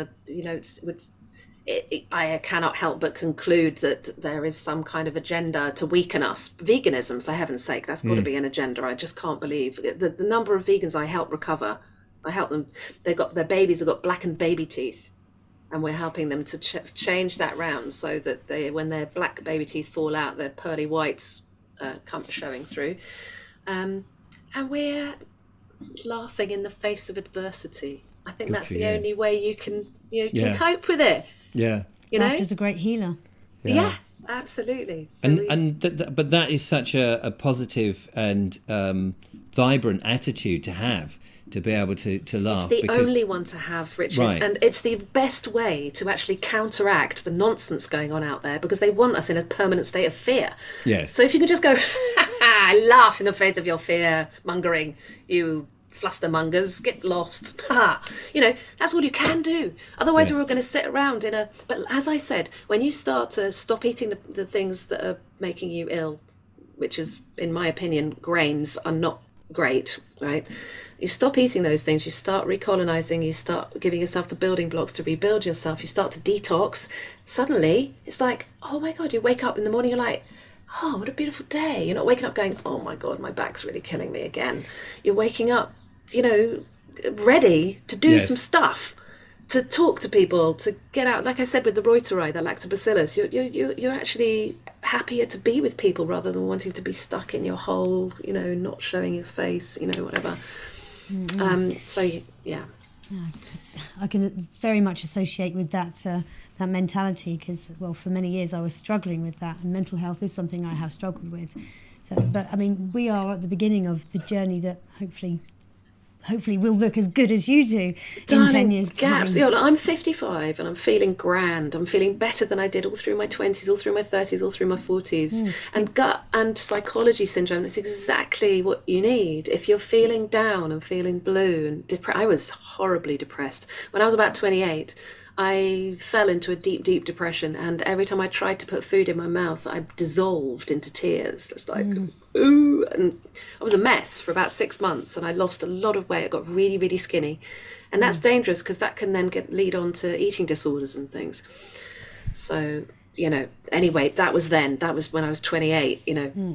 I cannot help but conclude that there is some kind of agenda to weaken us. Veganism, for heaven's sake, that's got to be an agenda. I just can't believe the number of vegans I help recover. I help them. Their babies have got blackened baby teeth. And we're helping them to change that round so that when their black baby teeth fall out, their pearly whites come showing through. And we're laughing in the face of adversity. I think that's the only way you can can cope with it. Yeah. Laughter's a great healer. Yeah, absolutely. So but that is such a positive and vibrant attitude to have. To be able to laugh. It's the only one to have, Richard. Right. And it's the best way to actually counteract the nonsense going on out there, because they want us in a permanent state of fear. Yes. So if you can just go, laugh in the face of your fear mongering, you flustermongers, get lost. That's all you can do. Otherwise we're all going to sit around but as I said, when you start to stop eating the things that are making you ill, which is, in my opinion, grains are not great, right? You stop eating those things, you start recolonizing, you start giving yourself the building blocks to rebuild yourself, you start to detox. Suddenly, it's like, oh my God, you wake up in the morning, you're like, oh, what a beautiful day. You're not waking up going, oh my God, my back's really killing me again. You're waking up, ready to do some stuff, to talk to people, to get out. Like I said, with the Reuteri, the lactobacillus, you're actually happier to be with people rather than wanting to be stuck in your hole, not showing your face, whatever. Mm-hmm. I can very much associate with that mentality, because for many years I was struggling with that, and mental health is something I have struggled with. But I mean, we are at the beginning of the journey that hopefully will look as good as you do in 10 years' time. Gaps. I'm 55 and I'm feeling grand. I'm feeling better than I did all through my 20s, all through my 30s, all through my 40s. And gut and psychology syndrome, that's exactly what you need. If you're feeling down and feeling blue and I was horribly depressed. When I was about 28, I fell into a deep, deep depression, and every time I tried to put food in my mouth, I dissolved into tears. It's like, ooh, and I was a mess for about 6 months, and I lost a lot of weight. I got really, really skinny, and that's dangerous, because that can then lead on to eating disorders and things. So, anyway, that was when I was 28,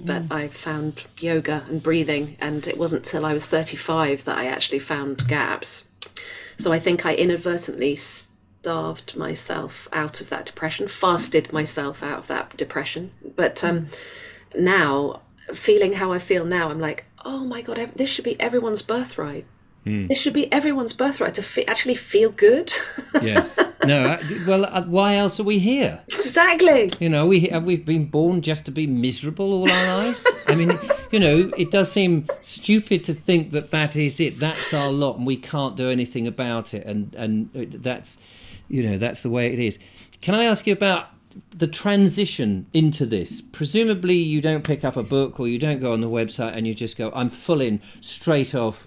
but I found yoga and breathing, and it wasn't till I was 35 that I actually found GAPS. So I think I inadvertently starved myself out of that depression, fasted myself out of that depression. But now, feeling how I feel now, I'm like, oh my God, this should be everyone's birthright. This should be everyone's birthright to actually feel good. Yes. No. Why else are we here? Exactly. You know, we've been born just to be miserable all our lives. I mean, you know, it does seem stupid to think that is it. That's our lot, and we can't do anything about it. And that's, you know, that's the way it is. Can I ask you about the transition into this? Presumably you don't pick up a book or you don't go on the website and you just go, I'm full in straight off.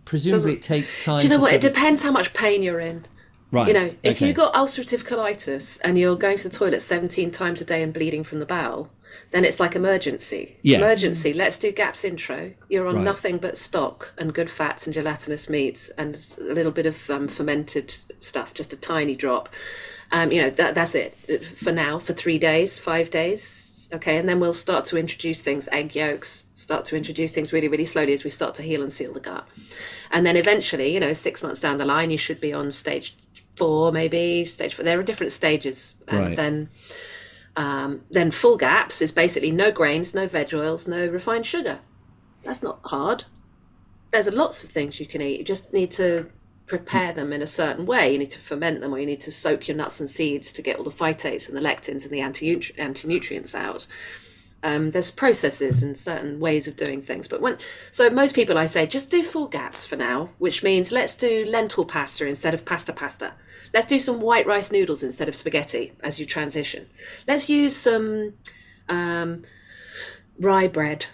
Presumably it takes time. Do you know what? It depends how much pain you're in. Right. You know, if you've got ulcerative colitis and you're going to the toilet 17 times a day and bleeding from the bowel, then it's like emergency. Yes. Emergency. Let's do GAPS intro. You're on nothing but stock and good fats and gelatinous meats and a little bit of fermented stuff, just a tiny drop. You know, that's it for now, for 3 days, 5 days. Okay. And then we'll start to introduce things, egg yolks, start to introduce things really, really slowly as we start to heal and seal the gut. And then eventually, you know, 6 months down the line, you should be on stage 4, maybe stage 4. There are different stages. And then full GAPS is basically no grains, no veg oils, no refined sugar. That's not hard. There's lots of things you can eat. You just need to prepare them in a certain way. You need to ferment them, or you need to soak your nuts and seeds to get all the phytates and the lectins and the anti-nutrients out. There's processes and certain ways of doing things. So most people, I say, just do full GAPS for now, which means let's do lentil pasta instead of pasta. Let's do some white rice noodles instead of spaghetti as you transition. Let's use some rye bread,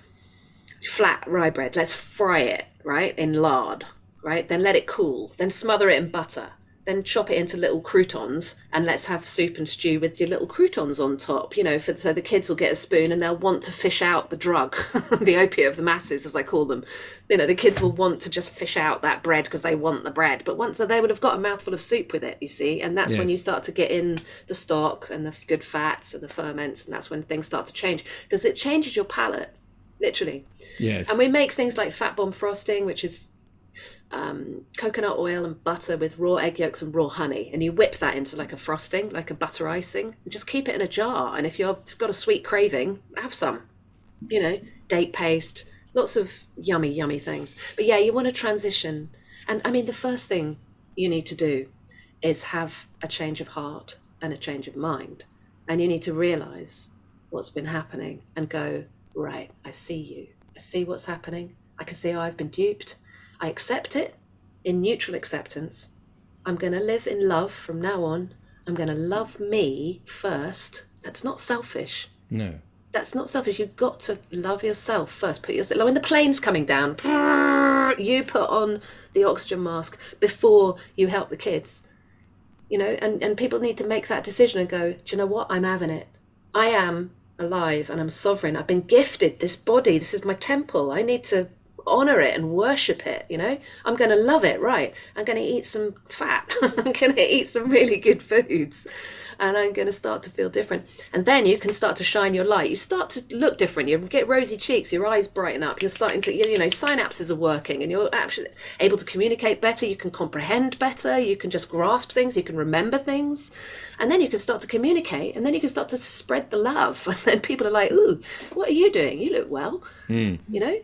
flat rye bread. Let's fry it, right, in lard. Right, then let it cool, then smother it in butter, then chop it into little croutons, and let's have soup and stew with your little croutons on top, you know, so the kids will get a spoon and they'll want to fish out the drug, the opiate of the masses, as I call them. You know, the kids will want to just fish out that bread because they want the bread, but they would have got a mouthful of soup with it, you see, and that's when you start to get in the stock and the good fats and the ferments, and that's when things start to change, because it changes your palate, literally. Yes. And we make things like fat bomb frosting, which is coconut oil and butter with raw egg yolks and raw honey, and you whip that into like a frosting, like a butter icing, and just keep it in a jar. And if you've got a sweet craving, have some, you know, date paste, lots of yummy things. But yeah, you want to transition. And I mean, the first thing you need to do is have a change of heart and a change of mind, and you need to realize what's been happening and go, right, I see you, I see what's happening, I can see how I've been duped. I accept it in neutral acceptance. I'm going to live in love from now on. I'm going to love me first. That's not selfish. No. That's not selfish. You've got to love yourself first. Put yourself, like when the plane's coming down, you put on the oxygen mask before you help the kids. You know, and people need to make that decision and go, do you know what? I'm having it. I am alive and I'm sovereign. I've been gifted this body. This is my temple. I need to honor it and worship it. You know, I'm going to love it. Right, I'm going to eat some fat. I'm going to eat some really good foods, and I'm going to start to feel different. And then you can start to shine your light. You start to look different. You get rosy cheeks, your eyes brighten up, you're starting to, you know, synapses are working, and you're actually able to communicate better. You can comprehend better. You can just grasp things. You can remember things, and then you can start to communicate, and then you can start to spread the love. And then people are like, ooh, what are you doing? You look well. You know.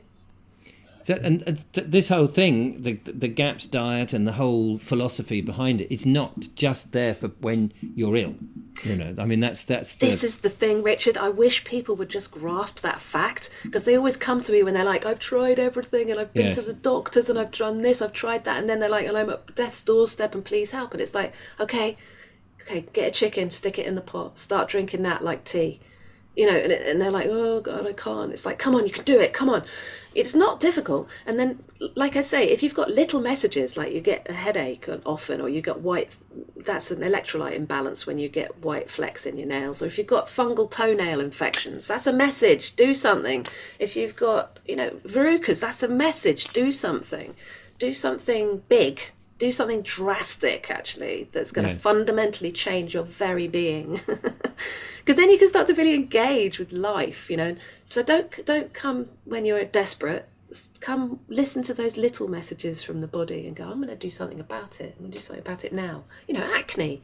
So, and this whole thing, the GAPS diet and the whole philosophy behind it, it's not just there for when you're ill. You know, I mean, This is the thing, Richard. I wish people would just grasp that fact, because they always come to me when they're like, I've tried everything and I've been to the doctors and I've done this, I've tried that, and then they're like, and I'm at death's doorstep and please help. And it's like, okay, get a chicken, stick it in the pot, start drinking that like tea. You know, and they're like, oh God, I can't. It's like, come on, you can do it, come on. It's not difficult. And then, like I say, if you've got little messages, like you get a headache often, or you got that's an electrolyte imbalance when you get white flecks in your nails, or if you've got fungal toenail infections, that's a message, do something. If you've got, you know, verrucas, that's a message, do something. Do something big. Do something drastic, actually, that's going to fundamentally change your very being. Because then you can start to really engage with life, you know. So don't come when you're desperate. Come listen to those little messages from the body and go, I'm going to do something about it. I'm going to do something about it now. You know, acne,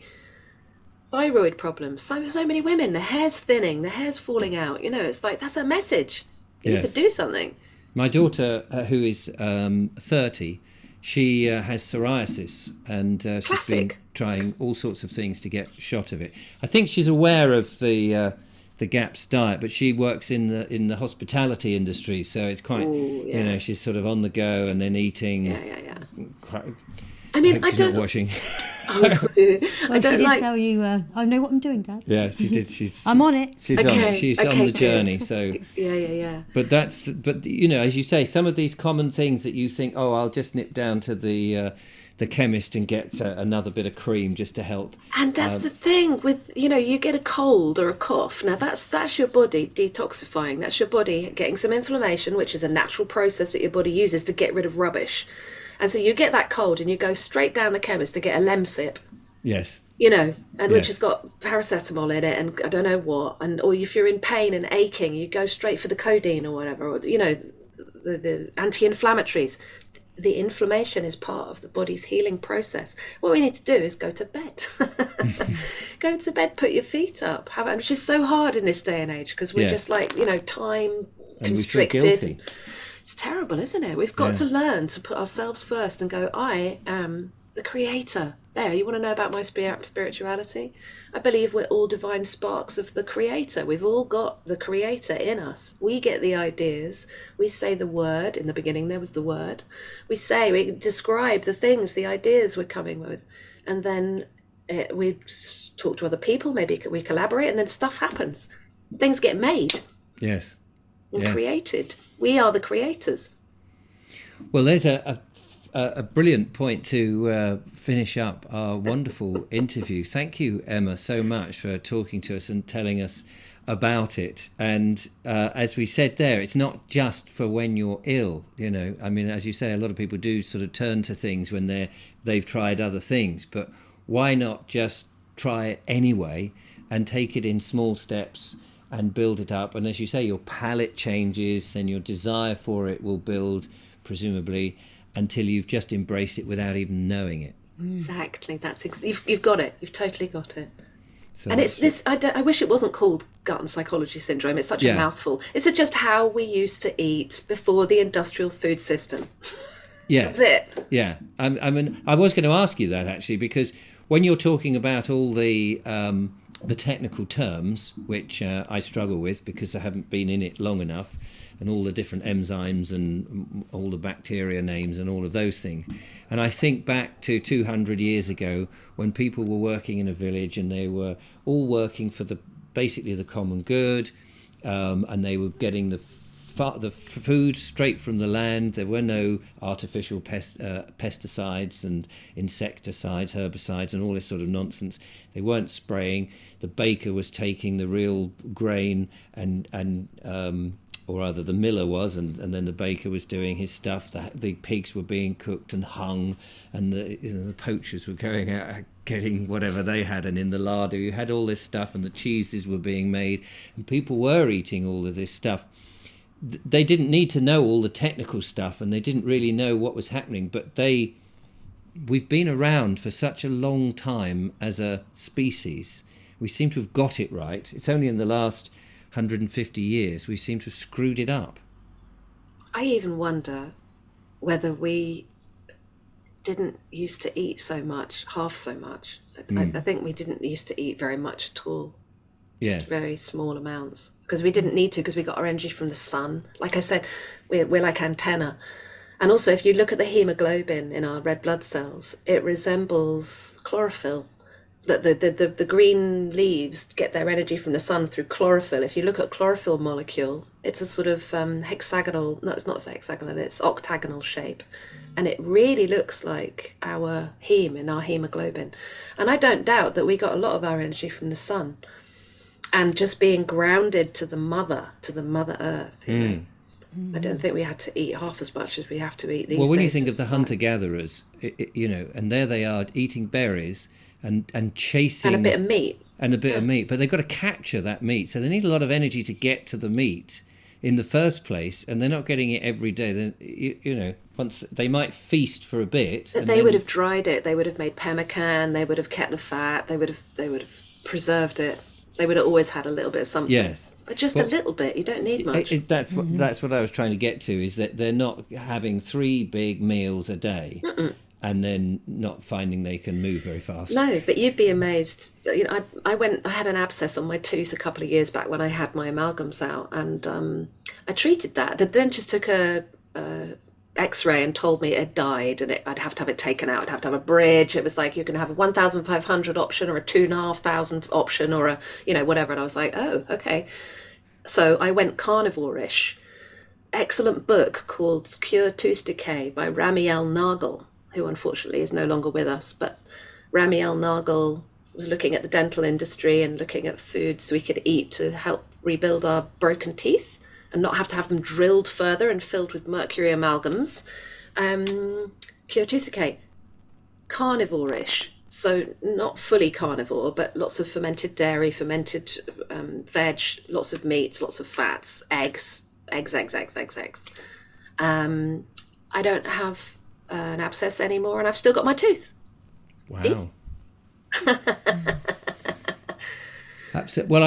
thyroid problems. So many women, their hair's thinning, their hair's falling out. You know, it's like, that's a message. You need to do something. My daughter, who is 30, she has psoriasis, and she's been trying all sorts of things to get shot of it. I think she's aware of the GAPS diet, but she works in the hospitality industry, so it's quite, you know, she's sort of on the go and then eating. Yeah. I mean, I don't. Not washing. Well, I don't she did tell you. I know what I'm doing, Dad. Yeah, she did. I'm on it. She's on it. She's on the journey. So yeah. But you know, as you say, some of these common things that you think, oh, I'll just nip down to the chemist and get another bit of cream just to help. And that's the thing with, you know, you get a cold or a cough. Now that's your body detoxifying. That's your body getting some inflammation, which is a natural process that your body uses to get rid of rubbish. And so you get that cold and you go straight down the chemist to get a Lemsip. Yes. You know, and which has got paracetamol in it and I don't know what. And or if you're in pain and aching, you go straight for the codeine or whatever. Or, you know, the anti-inflammatories. The inflammation is part of the body's healing process. What we need to do is go to bed. Go to bed, put your feet up. Which is so hard in this day and age because we're just like, you know, time constricted. We feel guilty. It's terrible, isn't it? We've got to learn to put ourselves first and go, I am the creator. There, you want to know about my spirituality? I believe we're all divine sparks of the creator. We've all got the creator in us. We get the ideas. We say the word. In the beginning, there was the word. We describe the things, the ideas we're coming with. And then we talk to other people. Maybe we collaborate and then stuff happens. Things get made. Yes. And created. We are the creators. Well, there's a brilliant point to finish up our wonderful interview. Thank you, Emma, so much for talking to us and telling us about it. And as we said there, it's not just for when you're ill. You know, I mean, as you say, a lot of people do sort of turn to things when they've tried other things. But why not just try it anyway and take it in small steps and build it up? And as you say, your palate changes, then your desire for it will build, presumably, until you've just embraced it without even knowing it. Exactly. You've got it. You've totally got it. So and it's this. I wish it wasn't called gut and psychology syndrome. It's such a mouthful. It's just how we used to eat before the industrial food system. Yeah, that's it. Yeah. I mean, I was going to ask you that actually, because when you're talking about all the technical terms, which I struggle with because I haven't been in it long enough, and all the different enzymes and all the bacteria names and all of those things. And I think back to 200 years ago when people were working in a village and they were all working for basically the common good, and they were getting the food straight from the land. There were no artificial pesticides and insecticides, herbicides and all this sort of nonsense. They weren't spraying. The baker was taking the real grain or rather the miller was, and then the baker was doing his stuff. The pigs were being cooked and hung, and the poachers were going out getting whatever they had, and in the larder you had all this stuff, and the cheeses were being made, and people were eating all of this stuff. They didn't need to know all the technical stuff, and they didn't really know what was happening, but we've been around for such a long time as a species. We seem to have got it right. It's only in the last 150 years we seem to have screwed it up. I even wonder whether we didn't used to eat so much, half so much. I think we didn't used to eat very much at all. Just very small amounts. Because we didn't need to, because we got our energy from the sun. Like I said, we're like antenna. And also, if you look at the hemoglobin in our red blood cells, it resembles chlorophyll. The green leaves get their energy from the sun through chlorophyll. If you look at chlorophyll molecule, it's a sort of hexagonal, no, it's not hexagonal, it's octagonal shape. And it really looks like our heme in our hemoglobin. And I don't doubt that we got a lot of our energy from the sun. And just being grounded to the mother earth. You know? I don't think we had to eat half as much as we have to eat these days. Well, when you think of the hunter-gatherers, you know, and there they are eating berries and chasing... And a bit of meat. And a bit of meat. But they've got to capture that meat. So they need a lot of energy to get to the meat in the first place, and they're not getting it every day. Then, you know, once they might feast for a bit. They would have dried it. They would have made pemmican. They would have kept the fat. They would have preserved it. They would have always had a little bit of something. Yes. But just a little bit. You don't need much. That's what I was trying to get to, is that they're not having 3 big meals a day. Mm-mm. And then not finding they can move very fast. No, but you'd be amazed. You know, I had an abscess on my tooth a couple of years back when I had my amalgams out, and I treated that. The dentist took a X-ray and told me it had died, and I'd have to have it taken out. I'd have to have a bridge. It was like, you can have a 1,500 option or a 2,500 option or a, you know, whatever. And I was like, oh, okay. So I went carnivore-ish. Excellent book called Cure Tooth Decay by Rami El-Nagel, who unfortunately is no longer with us. But Rami El-Nagel was looking at the dental industry and looking at foods we could eat to help rebuild our broken teeth and not have to have them drilled further and filled with mercury amalgams. Cure Tooth Decay, carnivore-ish. So not fully carnivore, but lots of fermented dairy, fermented veg, lots of meats, lots of fats, eggs. I don't have an abscess anymore, and I've still got my tooth. Wow. Well,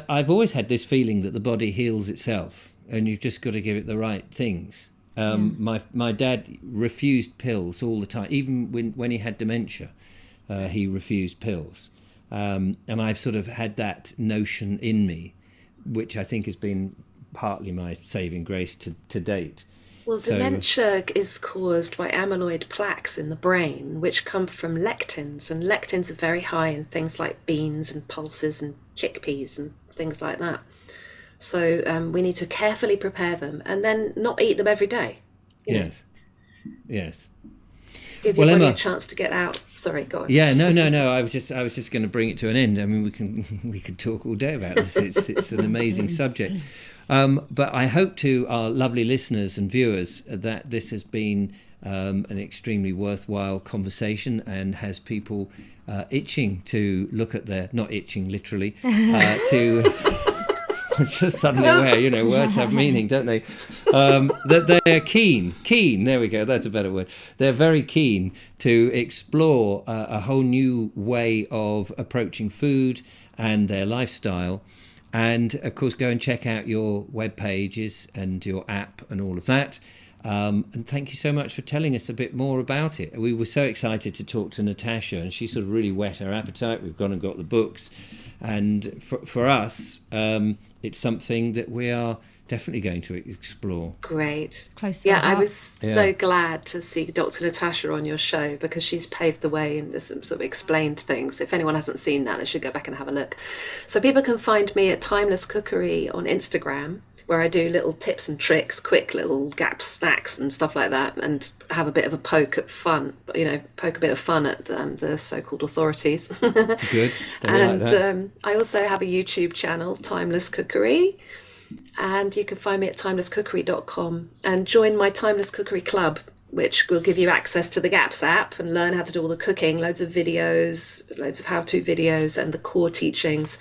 I've always had this feeling that the body heals itself, and you've just got to give it the right things. My dad refused pills all the time, even when he had dementia. He refused pills, and I've sort of had that notion in me, which I think has been partly my saving grace to date. Well, dementia is caused by amyloid plaques in the brain, which come from lectins, and lectins are very high in things like beans and pulses and chickpeas and things like that. So we need to carefully prepare them and then not eat them every day. Yes. Give your body a chance to get out. Sorry, go on. Yeah, no. I was just going to bring it to an end. I mean, we could talk all day about this. It's an amazing subject. But I hope to our lovely listeners and viewers that this has been an extremely worthwhile conversation and has people itching to look at their, not itching literally, to just suddenly aware, words have meaning, don't they? That they're keen, there we go, that's a better word. They're very keen to explore a whole new way of approaching food and their lifestyle. And of course, go and check out your web pages and your app and all of that. And thank you so much for telling us a bit more about it. We were so excited to talk to Natasha, and she sort of really whet our appetite. We've gone and got the books. And for us, it's something that we are definitely going to explore. Great. Close to I was so glad to see Dr. Natasha on your show, because she's paved the way and sort of explained things. If anyone hasn't seen that, they should go back and have a look. So people can find me at Timeless Cookery on Instagram, where I do little tips and tricks, quick little gap snacks and stuff like that, and have a bit of a poke at fun, poke a bit of fun at the so-called authorities. Good. And I also have a YouTube channel, Timeless Cookery. And you can find me at timelesscookery.com and join my Timeless Cookery Club, which will give you access to the GAPS app and learn how to do all the cooking, loads of videos, loads of how-to videos and the core teachings,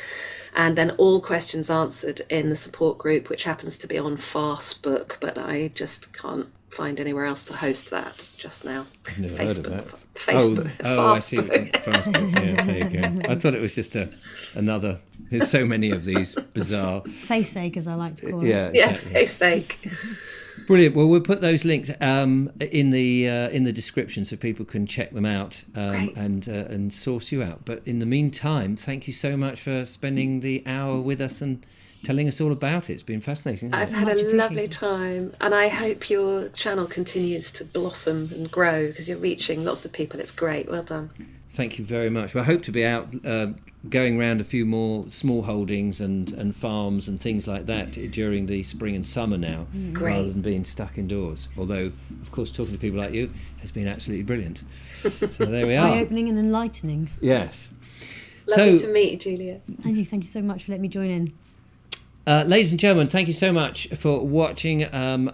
and then all questions answered in the support group, which happens to be on Facebook, but I just can't find anywhere else to host that just now. I've never Facebook. heard of that. Facebook. I see. Facebook. Yeah, there you go. I thought it was just another. There's so many of these bizarre face ache, as I like to call it. Yeah, exactly. Face ache. Brilliant. Well, we'll put those links in the description so people can check them out and source you out. But in the meantime, thank you so much for spending the hour with us and telling us all about it. It's been fascinating. I've had a lovely time, and I hope your channel continues to blossom and grow, because you're reaching lots of people. It's great. Well done. Thank you very much. Well, I hope to be out going around a few more small holdings and farms and things like that during the spring and summer now, rather than being stuck indoors. Although, of course, talking to people like you has been absolutely brilliant. So there we are. Eye-opening and enlightening. Yes. Lovely to meet you, Julia. Andrew, thank you so much for letting me join in. Ladies and gentlemen, thank you so much for watching.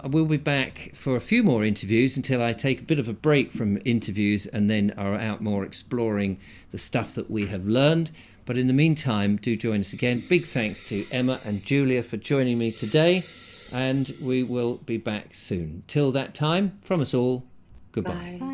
We'll be back for a few more interviews until I take a bit of a break from interviews and then are out more exploring the stuff that we have learned. But in the meantime, do join us again. Big thanks to Emma and Julia for joining me today, and we will be back soon. Till that time, from us all, goodbye. Bye.